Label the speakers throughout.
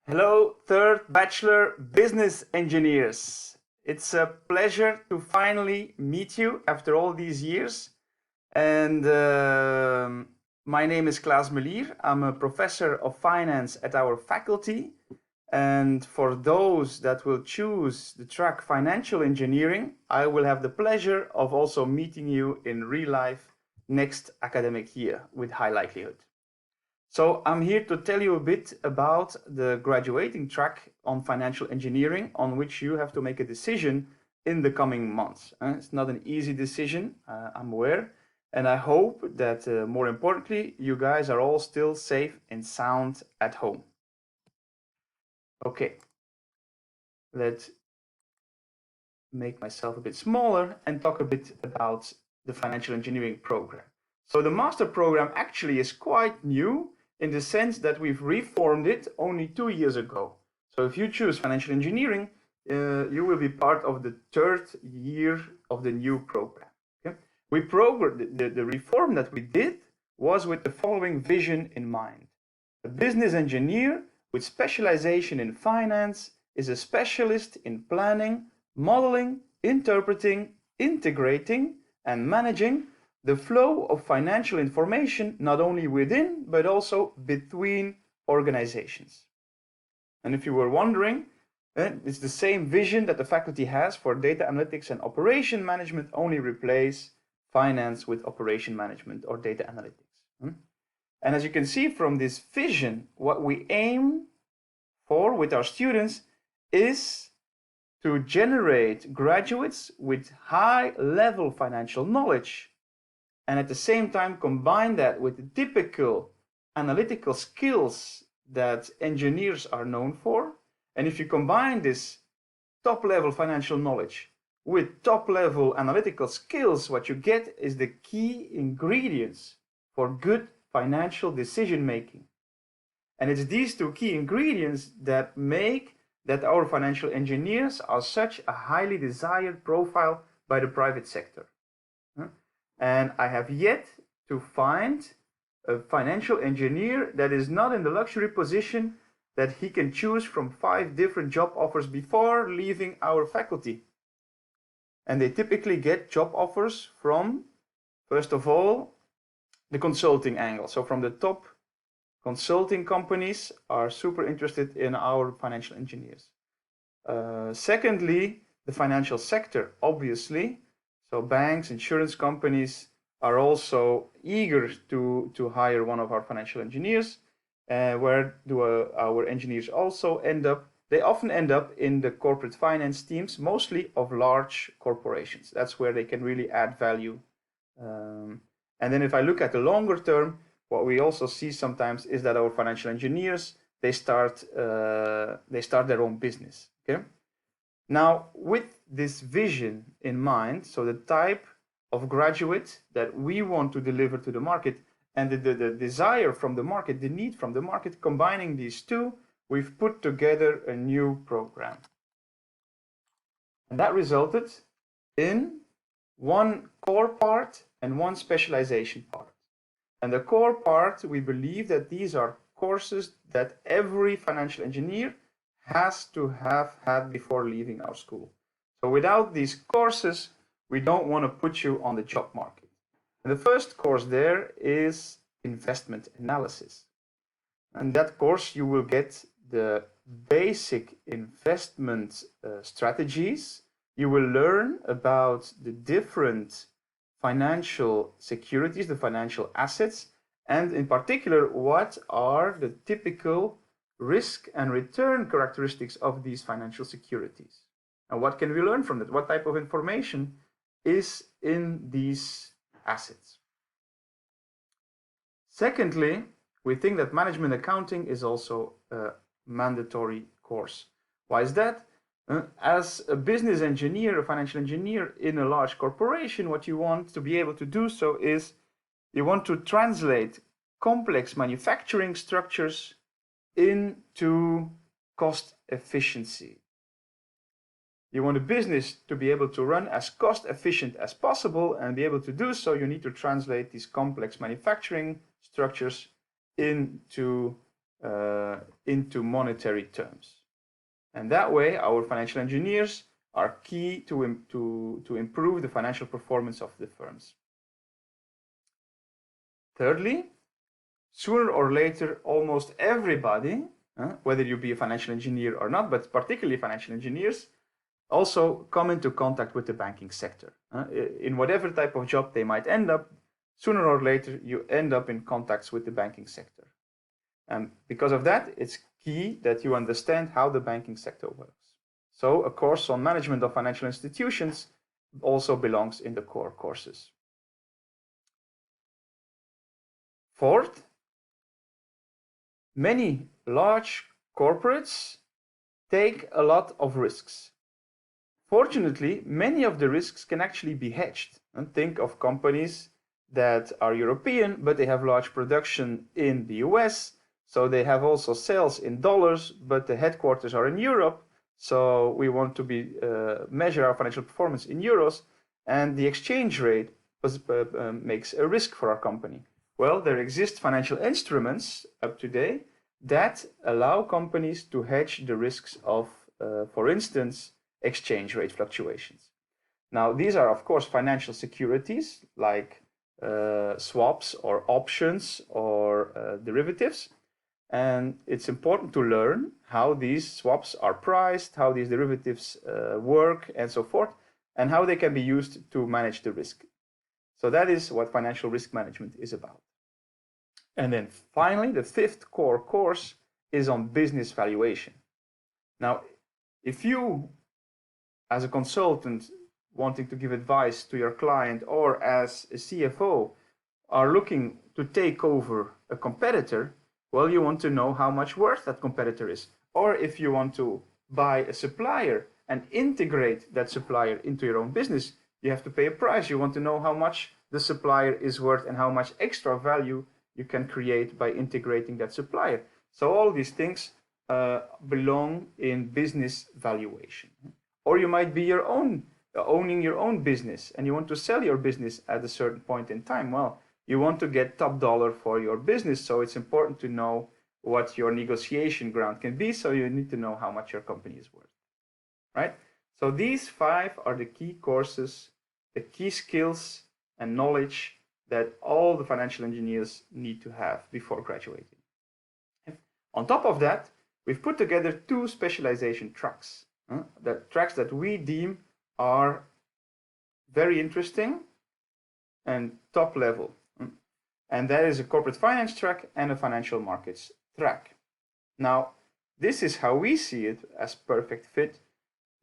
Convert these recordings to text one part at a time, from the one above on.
Speaker 1: Hello, third bachelor business engineers. It's a pleasure to finally meet you after all these years. And my name is Klaas Melier. I'm a professor of finance at our faculty. And for those that will choose the track financial engineering, I will have the pleasure of also meeting you in real life next academic year with high likelihood. So I'm here to tell you a bit about the graduating track on financial engineering on which you have to make a decision in the coming months. It's not an easy decision, I'm aware, and I hope that more importantly, you guys are all still safe and sound at home. Okay, let's make myself a bit smaller and talk a bit about the financial engineering program. So the master program actually is quite new in the sense that we've reformed it only 2 years ago. So if you choose financial engineering, you will be part of the third year of the new program. Okay? The reform that we did was with the following vision in mind. A business engineer with specialization in finance is a specialist in planning, modeling, interpreting, integrating, and managing the flow of financial information not only within but also between organizations. And if you were wondering, it's the same vision that the faculty has for data analytics and operation management, only replace finance with operation management or data analytics. And as you can see from this vision, what we aim for with our students is to generate graduates with high-level financial knowledge, and at the same time combine that with the typical analytical skills that engineers are known for. And if you combine this top-level financial knowledge with top-level analytical skills, what you get is the key ingredients for good financial decision-making. And it's these two key ingredients that make that our financial engineers are such a highly desired profile by the private sector. And I have yet to find a financial engineer that is not in the luxury position that he can choose from 5 different job offers before leaving our faculty. And they typically get job offers from, first of all, the consulting angle. So from the top consulting companies are super interested in our financial engineers. Secondly, the financial sector, obviously. So banks, insurance companies are also eager to hire one of our financial engineers. Where do our engineers also end up? They often end up in the corporate finance teams, mostly of large corporations. That's where they can really add value. And then if I look at the longer term, what we also see sometimes is that our financial engineers, they start their own business. Okay? Now, with this vision in mind, so the type of graduate that we want to deliver to the market and the desire from the market, the need from the market, combining these two, we've put together a new program. And that resulted in one core part and one specialization part. And the core part, we believe that these are courses that every financial engineer has to have had before leaving our school. So without these courses, we don't want to put you on the job market. And the first course there is investment analysis. And that course you will get the basic investment strategies. You will learn about the different financial securities, the financial assets, and in particular, what are the typical risk and return characteristics of these financial securities. And what can we learn from that? What type of information is in these assets? Secondly, we think that management accounting is also a mandatory course. Why is that? As a business engineer, a financial engineer in a large corporation, what you want to be able to do so is you want to translate complex manufacturing structures into cost efficiency. You want a business to be able to run as cost efficient as possible, and be able to do so, you need to translate these complex manufacturing structures into into monetary terms. And that way, our financial engineers are key to improve the financial performance of the firms. Thirdly, sooner or later, almost everybody, whether you be a financial engineer or not, but particularly financial engineers, also come into contact with the banking sector. In whatever type of job they might end up, sooner or later, you end up in contacts with the banking sector. And because of that, it's key that you understand how the banking sector works. So a course on management of financial institutions also belongs in the core courses. Fourth, many large corporates take a lot of risks. Fortunately, many of the risks can actually be hedged. And think of companies that are European, but they have large production in the US. So they have also sales in dollars, but the headquarters are in Europe. So we want to measure our financial performance in euros, and the exchange rate makes a risk for our company. Well, there exist financial instruments up to date that allow companies to hedge the risks of, for instance, exchange rate fluctuations. Now, these are, of course, financial securities like swaps or options or derivatives. And it's important to learn how these swaps are priced, how these derivatives work, and so forth, and how they can be used to manage the risk. So that is what financial risk management is about. And then finally, the fifth core course is on business valuation. Now, if you, as a consultant wanting to give advice to your client, or as a CFO are looking to take over a competitor, well, you want to know how much worth that competitor is. Or if you want to buy a supplier and integrate that supplier into your own business, you have to pay a price. You want to know how much the supplier is worth and how much extra value you can create by integrating that supplier. So all these things belong in business valuation. Or you might be owning your own business and you want to sell your business at a certain point in time. Well, you want to get top dollar for your business, so it's important to know what your negotiation ground can be, so you need to know how much your company is worth, right? So these 5 are the key courses, the key skills and knowledge that all the financial engineers need to have before graduating. On top of that, we've put together 2 specialization tracks, the tracks that we deem are very interesting and top level. And that is a corporate finance track and a financial markets track. Now, this is how we see it as perfect fit.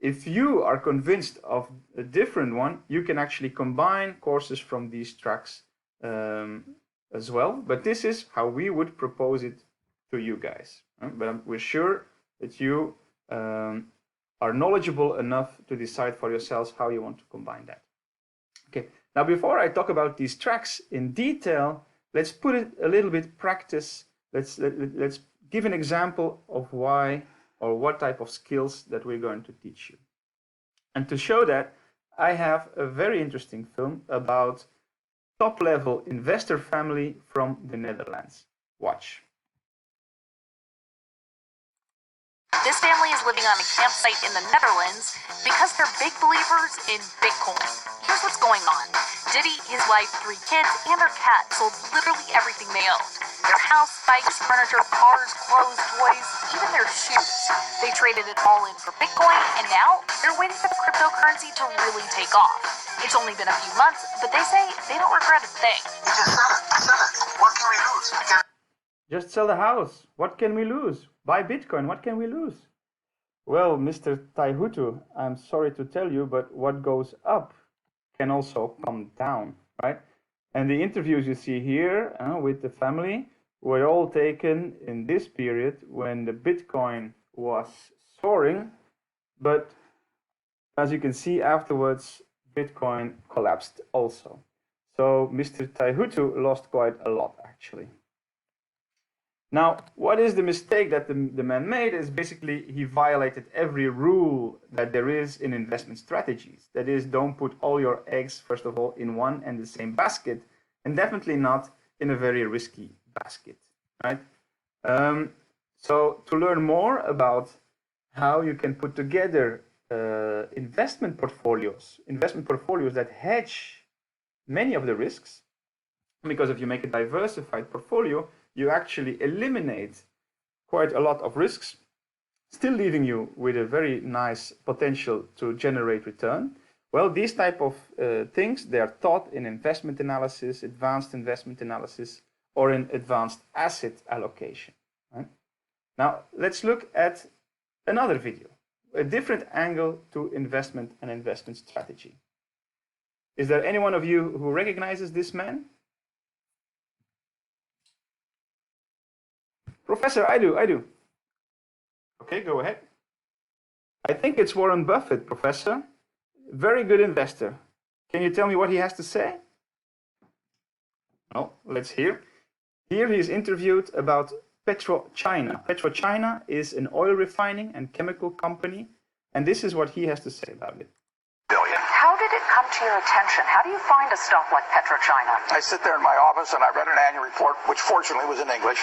Speaker 1: If you are convinced of a different one, you can actually combine courses from these tracks as well. But this is how we would propose it to you guys. But we're sure that you are knowledgeable enough to decide for yourselves how you want to combine that. Okay. Now, before I talk about these tracks in detail, let's put it a little bit practice. Let's give an example of why or what type of skills that we're going to teach you. And to show that, I have a very interesting film about top-level investor family from the Netherlands. Watch.
Speaker 2: This family is living on a campsite in the Netherlands because they're big believers in Bitcoin. Here's what's going on. Diddy, his wife, 3 kids, and their cat sold literally everything they owned. Their house, bikes, furniture, cars, clothes, toys, even their shoes. They traded it all in for Bitcoin, and now they're waiting for the cryptocurrency to really take off. It's only been a few months, but they say they don't regret a thing.
Speaker 3: Just sell it. What can we lose?
Speaker 1: Just sell the house. What can we lose? Buy Bitcoin. What can we lose? Well, Mr. Taihutu, I'm sorry to tell you, but what goes up can also come down, right? And the interviews you see here with the family were all taken in this period when the Bitcoin was soaring. But as you can see afterwards, Bitcoin collapsed also. So Mr. Taihutu lost quite a lot, actually. Now, what is the mistake that the man made is basically he violated every rule that there is in investment strategies. That is, don't put all your eggs, first of all, in one and the same basket, and definitely not in a very risky basket, right? So to learn more about how you can put together investment portfolios that hedge many of the risks, because if you make a diversified portfolio, you actually eliminate quite a lot of risks, still leaving you with a very nice potential to generate return. Well, these type of things, they are taught in investment analysis, advanced investment analysis, or in advanced asset allocation. Right? Now, let's look at another video, a different angle to investment and investment strategy. Is there any one of you who recognizes this man? Professor, I do. Okay, go ahead. I think it's Warren Buffett, Professor. Very good investor. Can you tell me what he has to say? No, let's hear. Here he is interviewed about PetroChina. PetroChina is an oil refining and chemical company, and this is what he has to say about it.
Speaker 4: How did it come to your attention? How do you find a stock like PetroChina?
Speaker 3: I sit there in my office and I read an annual report, which fortunately was in English,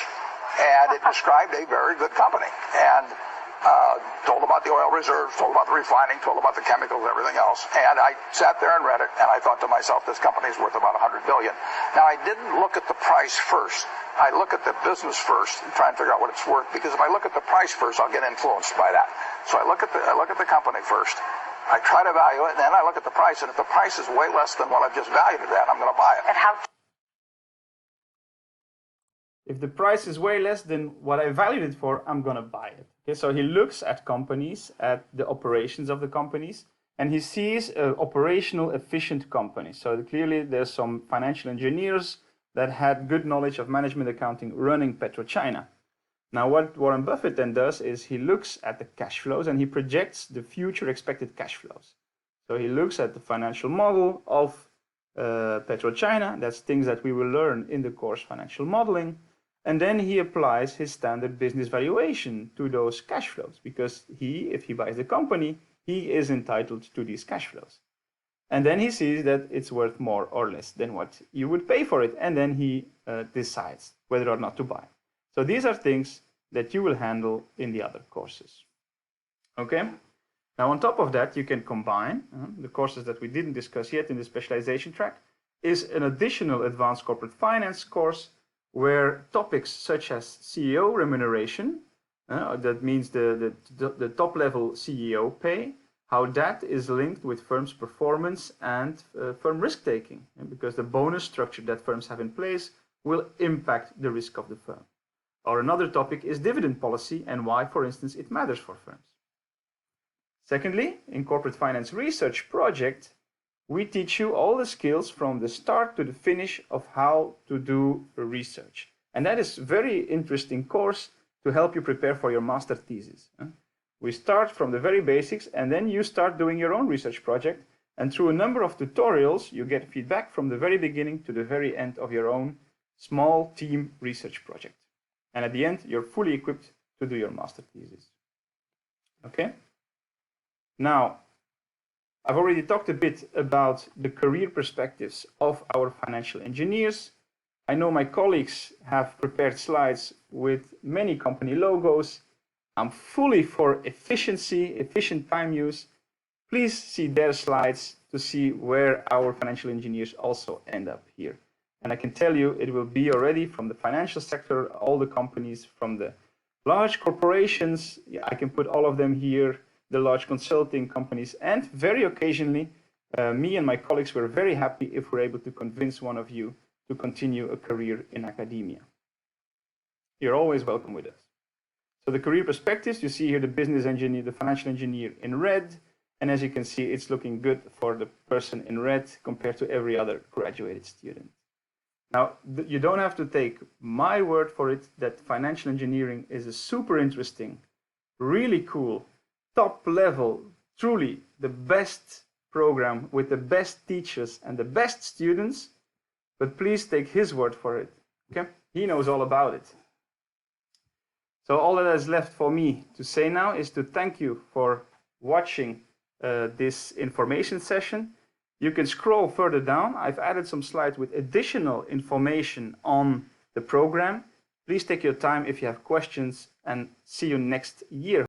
Speaker 3: and it described a very good company. And told about the oil reserves, told about the refining, told about the chemicals, everything else. And I sat there and read it, and I thought to myself, this company is worth about $100 billion. Now, I didn't look at the price first. I look at the business first and try and figure out what it's worth, because if I look at the price first, I'll get influenced by that. So I look at the company first. I try to value it, and then I look at the price, and if the price is way less than what I've just valued it at, I'm going to buy it.
Speaker 4: And how?
Speaker 1: If the price is way less than what I valued it for, I'm going to buy it. Okay, so he looks at companies, at the operations of the companies, and he sees an operational efficient company. So clearly there's some financial engineers that had good knowledge of management accounting running PetroChina. Now what Warren Buffett then does is he looks at the cash flows and he projects the future expected cash flows. So he looks at the financial model of PetroChina. That's things that we will learn in the course financial modeling. And then he applies his standard business valuation to those cash flows, because if he buys the company, he is entitled to these cash flows. And then he sees that it's worth more or less than what you would pay for it. And then he decides whether or not to buy. So these are things that you will handle in the other courses. Okay? Now, on top of that, you can combine the courses that we didn't discuss yet in the specialization track is an additional advanced corporate finance course where topics such as CEO remuneration, that means the top level CEO pay, how that is linked with firms' performance and firm risk taking, because the bonus structure that firms have in place will impact the risk of the firm. Or another topic is dividend policy and why, for instance, it matters for firms. Secondly, in corporate finance research project, we teach you all the skills from the start to the finish of how to do research. And that is a very interesting course to help you prepare for your master thesis. We start from the very basics, and then you start doing your own research project. And through a number of tutorials, you get feedback from the very beginning to the very end of your own small team research project. And at the end, you're fully equipped to do your master thesis. Okay? Now, I've already talked a bit about the career perspectives of our financial engineers. I know my colleagues have prepared slides with many company logos. I'm fully for efficiency, efficient time use. Please see their slides to see where our financial engineers also end up here. And I can tell you it will be already from the financial sector, all the companies, from the large corporations, I can put all of them here, the large consulting companies, and very occasionally, me and my colleagues were very happy if we're able to convince one of you to continue a career in academia. You're always welcome with us. So the career perspectives, you see here the business engineer, the financial engineer in red, and as you can see, it's looking good for the person in red compared to every other graduated student. Now, you don't have to take my word for it that financial engineering is a super interesting, really cool, top level, truly the best program with the best teachers and the best students, but please take his word for it, okay? He knows all about it. So all that is left for me to say now is to thank you for watching this information session. You can scroll further down. I've added some slides with additional information on the program. Please take your time if you have questions and see you next year.